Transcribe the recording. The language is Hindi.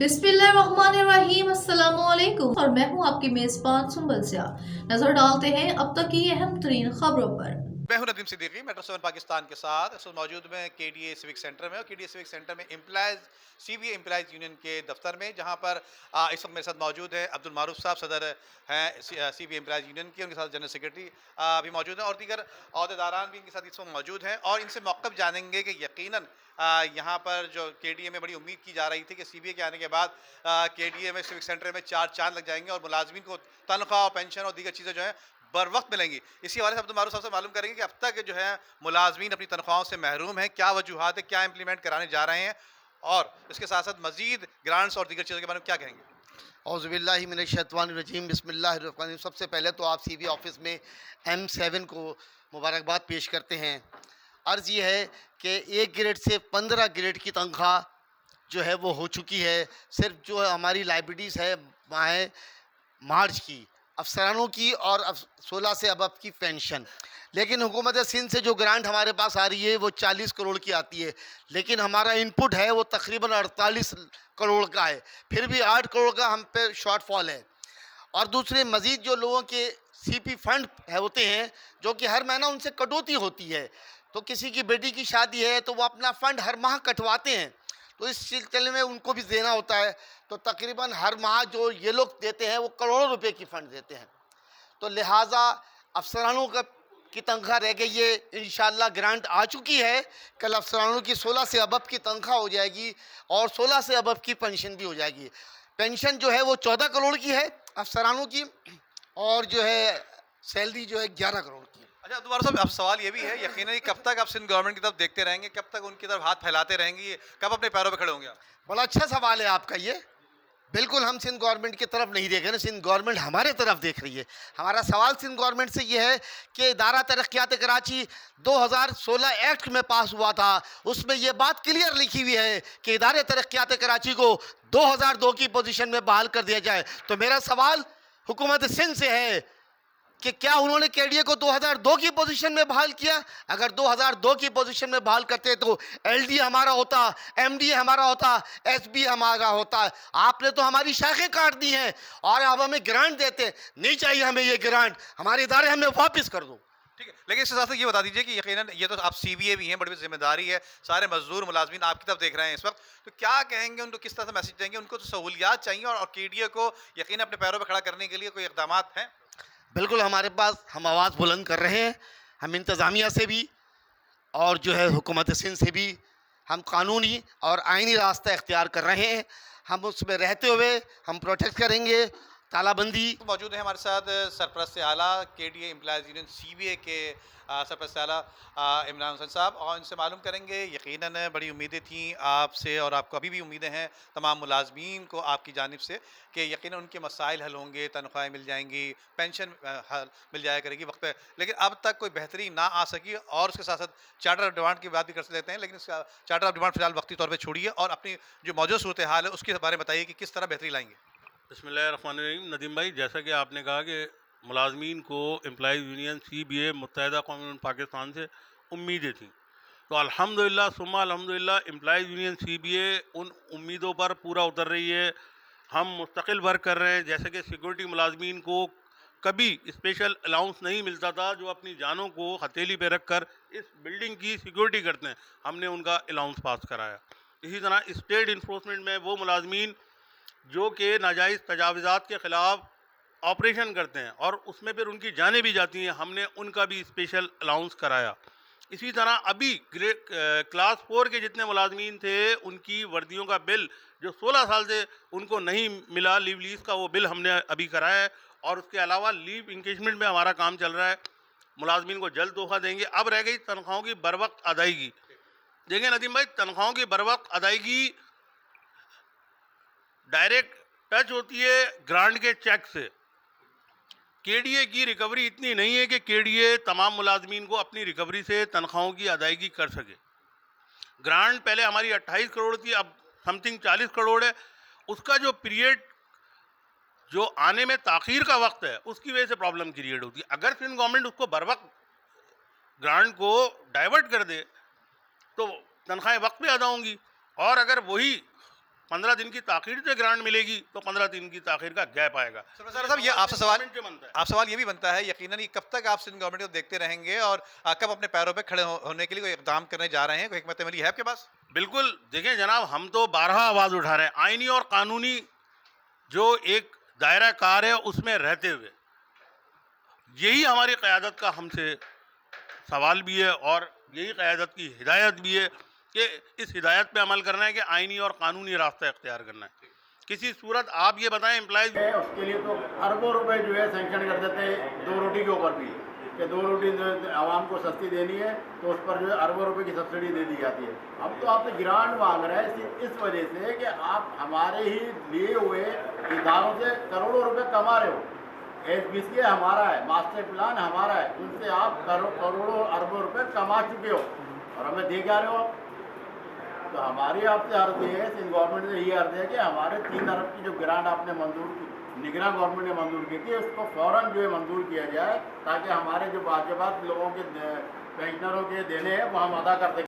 बिस्मिल्लाहिर्रहमानिर्रहीम अस्सलामुअलैकुम और मैं हूं आपकी मेजबान सुंबल सिया। नजर डालते हैं अब तक की अहम तरीन खबरों पर। मैं हूं नदीम सिद्दीकी मेट्रो 7 पाकिस्तान के साथ इस वक्त मौजूद में केडीए सिविक सेंटर में और केडीए सिविक सेंटर में एम्प्लॉयज़ सीबीए एम्प्लॉयज़ यूनियन के दफ्तर में जहां पर इस वक्त मेरे साथ मौजूद है अब्दुल मारूफ साहब सदर हैं सीबीए एम्प्लॉयज़ यूनियन के, उनके साथ जनरल सेक्रेटरी भी मौजूद हैं और दीगर अहदेदारान भी इनके साथ इस वक्त मौजूद हैं और इनसे मौक़िफ़ जानेंगे कि यकीनन यहाँ पर जो केडीए में बड़ी उम्मीद की जा रही थी कि सीबीए के आने के बाद केडीए में सिविक सेंटर में चार चांद लग जाएंगे और मुलाजमीन को तनख्वाह और पेंशन और दीगर चीज़ें जो है बर वक्त मिलेंगी। इसी हवाले से अब्दुल मारूफ साहब से मालूम करेंगे कि अब तक जो है मुलाजमीन अपनी तनख्वाहों से महरूम हैं, क्या वजूहात है, क्या इंप्लीमेंट कराने जा रहे हैं और इसके साथ साथ मजीद ग्रांट्स और दीगर चीज़ों के बारे में क्या कहेंगे। औज़ुबिल्लाहिमिनश्शैतानिर्रजीम बिस्मिल्लाहिर्रहमानिर्रहीम। सबसे पहले तो आप सीबी ऑफिस में M7 को मुबारकबाद पेश करते हैं। अर्ज़ ये है कि 1 ग्रेड से 15 ग्रेड की तनख्वाह जो है वो हो चुकी है। सिर्फ जो हमारी लाइब्रेरीज़ है माह मार्च की अफसरानों की और 16 से अब की पेंशन, लेकिन हुकूमत सिंध से जो ग्रांट हमारे पास आ रही है वो 40 करोड़ की आती है, लेकिन हमारा इनपुट है वो तकरीबन 48 करोड़ का है। फिर भी 8 करोड़ का हम पे शॉर्टफॉल है। और दूसरे मज़ीद जो लोगों के सीपी फंड है होते हैं जो कि हर महीना उनसे कटौती होती है, तो किसी की बेटी की शादी है तो वो अपना फ़ंड हर माह कटवाते हैं, तो इस सिलसिले में उनको भी देना होता है। तो तकरीबन हर माह जो ये लोग देते हैं वो करोड़ों रुपए की फ़ंड देते हैं। तो लिहाजा अफसरानों का की तनख्वाह रह गई है, इंशाल्लाह ग्रांट आ चुकी है। कल अफसरानों की 16 से अबब की तनख्वाह हो जाएगी और 16 से अबब की पेंशन भी हो जाएगी। पेंशन जो है वो 14 करोड़ की है अफसरानों की, और जो है सैलरी जो है 11 करोड़ की। अच्छा अब्दुल मारूफ साहब, अब सवाल ये भी है यकीनन कब तक आप सिंध गवर्नमेंट की तरफ देखते रहेंगे, कब तक उनकी तरफ हाथ फैलाते रहेंगे, कब अपने पैरों पर खड़े होंगे आप। बड़ा अच्छा सवाल है आपका ये। बिल्कुल हम सिंध गवर्नमेंट की तरफ नहीं देख रहे हैं, सिंध गवर्नमेंट हमारे तरफ देख रही है। हमारा सवाल सिंध गवर्नमेंट से ये है कि इदारा तरक्यात कराची 2016 एक्ट में पास हुआ था, उसमें ये बात क्लियर लिखी हुई है कि इदारे तरक्यात कराची को 2002 की पोजीशन में बहाल कर दिया जाए। तो मेरा सवाल हुकूमत सिंध से है कि क्या उन्होंने केडीए को 2002 की पोजीशन में बहाल किया? अगर 2002 की पोजीशन में बहाल करते तो एलडी हमारा होता, एमडी हमारा होता, एसबी हमारा होता। आपने तो हमारी शाखें काट दी हैं और अब हमें ग्रांट देते नहीं चाहिए। हमें ये ग्रांट, हमारे इदारे हमें वापस कर दो। ठीक है, लेकिन इसके साथ साथ ये बता दीजिए कि यकीनन ये तो आप सीबीए भी हैं, बड़ी जिम्मेदारी है, सारे मजदूर मुलाजमीन आपकी तरफ देख रहे हैं इस वक्त, तो क्या कहेंगे उनको, किस तरह से मैसेज देंगे? उनको तो सहूलियात चाहिए और केडीए को यकीन अपने पैरों पर खड़ा करने के लिए कोई इकदाम हैं? बिल्कुल हमारे पास, हम आवाज़ बुलंद कर रहे हैं। हम इंतज़ामिया से भी और जो है हुकूमत सिंध से भी हम कानूनी और आइनी रास्ता इख्तियार कर रहे हैं। हम उसमें रहते हुए हम प्रोटेक्ट करेंगे तालाबंदी। तो मौजूद है हमारे साथ सरपरस्त आला केडीए एम्प्लॉयज़ यूनियन सीबीए के सरपरस्त आला इमरान हुसैन साहब, और इनसे मालूम करेंगे यकीनन बड़ी उम्मीदें थी आपसे और आपको अभी भी उम्मीदें हैं तमाम मुलाजमीन को आपकी जानिब से कि यकीनन उनके मसाइल हल होंगे, तनख्वाहें मिल जाएंगी, पेंशन हल मिल जाया करेगी वक्त पे, लेकिन अब तक कोई बेहतरी ना आ सकी। और उसके साथ साथ चार्टर ऑफ डिमांड की बात भी कर लेते हैं, लेकिन इसका चार्टर ऑफ डिमांड फिलहाल वक्ती तौर पर छोड़िए और अपनी जो मौजूद सूरत हाल है उसके बारे में बताइए कि किस तरह बेहतरी लाएंगे। बिस्मिल्लाहिर्रहमानिर्रहीम। नदीम भाई, जैसा कि आपने कहा कि मुलाजमीन को एम्प्लॉइज़ यूनियन सीबीए मुत्तहिदा कौम पाकिस्तान से उम्मीदें थीं, तो अल्हम्दुलिल्लाह सुम्मा अल्हम्दुलिल्लाह एम्प्लॉइज़ यूनियन सीबीए उन उम्मीदों पर पूरा उतर रही है। हम मुस्तकिल वर्क कर रहे हैं। जैसे कि सिक्योरिटी मुलाजमीन को कभी स्पेशल अलाउंस नहीं मिलता था, जो अपनी जानों को हथेली पे रख कर इस बिल्डिंग की सिक्योरिटी करते हैं, हमने उनका अलाउंस पास कराया। इसी तरह स्टेट इन्फोर्समेंट में वो मुलाजमीन जो कि नाजायज़ तजावज़ात के ख़िलाफ़ ऑपरेशन करते हैं और उसमें फिर उनकी जानें भी जाती हैं, हमने उनका भी स्पेशल अलाउंस कराया। इसी तरह अभी क्लास 4 के जितने मुलाजमीन थे उनकी वर्दियों का बिल जो 16 साल से उनको नहीं मिला, लीव लीज का, वो बिल हमने अभी कराया है। और उसके अलावा लीव इंगेजमेंट में हमारा काम चल रहा है, मुलाजमीन को जल्द तोहफ़ा देंगे। अब रह गई तनख्वाहों की बर वक्त अदायगी। देखिए नदीम भाई, तनख्वाहों की बर वक्त अदायगी डायरेक्ट टच होती है ग्रांट के चेक से। केडीए की रिकवरी इतनी नहीं है कि केडीए तमाम मुलाजमीन को अपनी रिकवरी से तनख्वाहों की अदायगी कर सके। ग्रांट पहले हमारी 28 करोड़ थी, अब समथिंग 40 करोड़ है। उसका जो पीरियड, जो आने में ताख़ीर का वक्त है, उसकी वजह से प्रॉब्लम क्रिएट होती है। अगर फिर गवर्नमेंट उसको बर वक्त ग्रांट को डाइवर्ट कर दे तो तनख्वाहें वक्त पे अदा होंगी। और अगर वही 15 दिन की ताखीर से ग्रांट मिलेगी तो 15 दिन की ताखीर का गैप आएगा। सरफराज साहब, ये आपसे सवाल गवर्नमेंट से बनता है। आप सवाल ये भी बनता है यकीनन, ये कब तक आप सिंध गवर्नमेंट को देखते रहेंगे और कब अपने पैरों पे खड़े होने के लिए कोई इकदाम करने जा रहे हैं? कोई हिकमत अमली है आपके पास? बिल्कुल, देखें जनाब, हम तो बारहा आवाज़ उठा रहे हैं आइनी और कानूनी जो एक दायरा कार है उसमें रहते हुए। यही हमारी क़यादत का हमसे सवाल भी है और यही क़यादत की हिदायत भी है कि इस हिदायत पे अमल करना है कि आइनी और कानूनी रास्ता इख्तियार करना है। किसी सूरत आप ये बताएं एम्प्लॉइज है, उसके लिए तो अरबों रुपए जो है सैंक्शन कर देते हैं 2 रोटी के ऊपर भी, कि 2 रोटी जो आवाम को सस्ती देनी है तो उस पर जो है अरबों रुपए की सब्सिडी दे दी जाती है। हम तो आपसे ग्रांट मांग रहे हैं सिर्फ इस वजह से कि आप हमारे ही लिए हुए इदारों से करोड़ों रुपए कमा रहे हो। SBCA हमारा है, मास्टर प्लान हमारा है, उनसे आप करोड़ों अरबों रुपए कमा चुके हो और हमें दे क्या रहे हो आप? तो हमारी आपसे अर्ज है, सिंध गवर्नमेंट से ये अर्ज है कि हमारे 3 अरब की जो ग्रांट आपने मंजूर की, निगरान गवर्नमेंट ने मंजूर की थी, उसको फ़ौरन जो है मंजूर किया जाए ताकि हमारे जो वाजिबात लोगों के पेंशनरों के देने हैं वो हम अदा कर सकें।